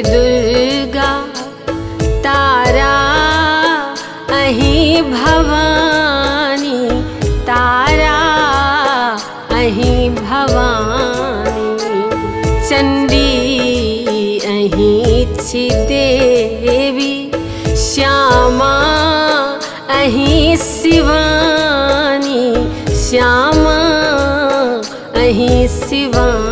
दुर्गा तारा अहीं भवानी, तारा अहीं भवानी, चंडी अहीं छी देवी, श्यामा अहीं शिवानी, श्यामा अहीं शिवानी।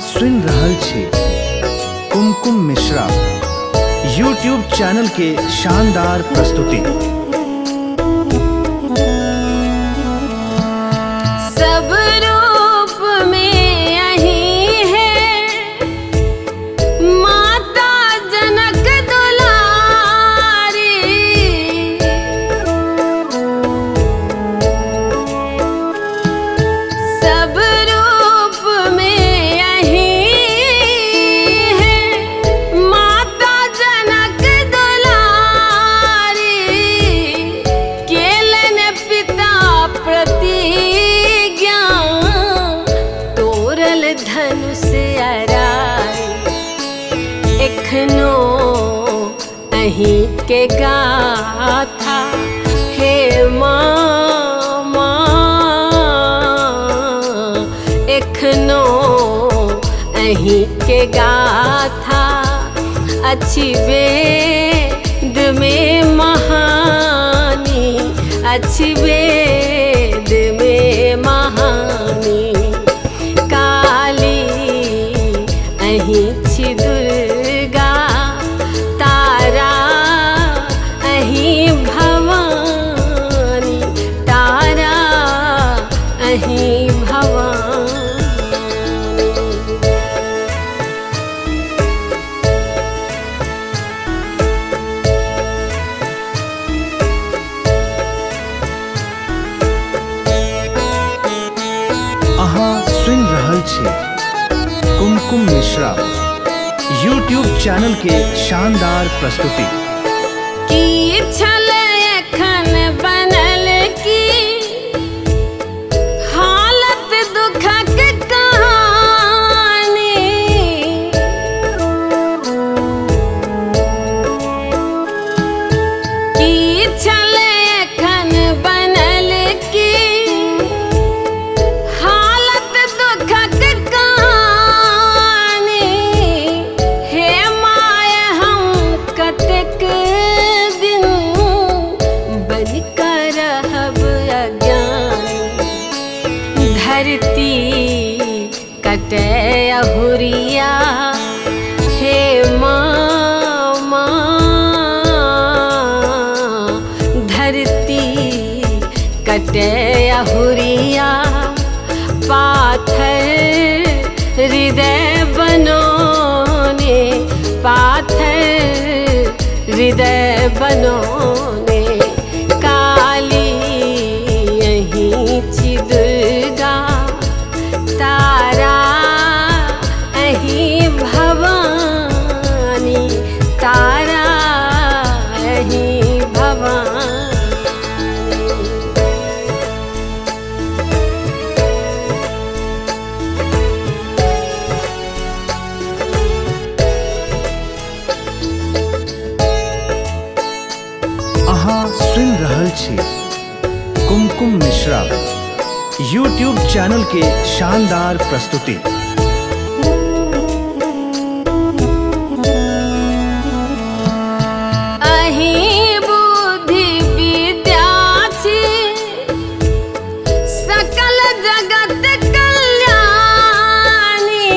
सुन रहल छी कुमकुम मिश्रा यूट्यूब चैनल के शानदार प्रस्तुति। सब रूप में यही है माता जनक दुलारी, सब रूप में धनुष अराई, एखनो अहीं के गाथा हे माँ, एखनो अहीं के गाथा अच्छी वेद में महानी, अच्छी वेद में महानी। अहीं छी दुर्गा तारा अहीं भवानी, तारा अहीं भवानी। अहाँ सुन रहल छी कुमकुम मिश्रा यूट्यूब चैनल के शानदार प्रस्तुति। की छल एखन बनल की हालत दुखक कहानी, की छल एखन बनल की धरती कटे अहुरिया हे माँ, धरती कटे अहुरिया, पाथर हृदय बनोने, पाथर हृदय बनोने। काली यहीं छी दुर्गा तारा अहीं भवानी, तारा अहीं भवानी। अहाँ सुन रहल छी कुमकुम मिश्रा यूट्यूब चैनल के शानदार प्रस्तुति। अहीं बुद्धि विद्या छी सकल जगत कल्याणी,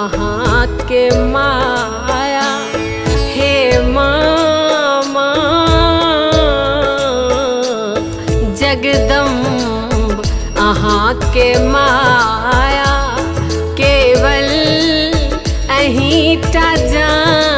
अहाँ के माया हे मामा जगदम्ब अहाँ के माया केवल अहीं टा जान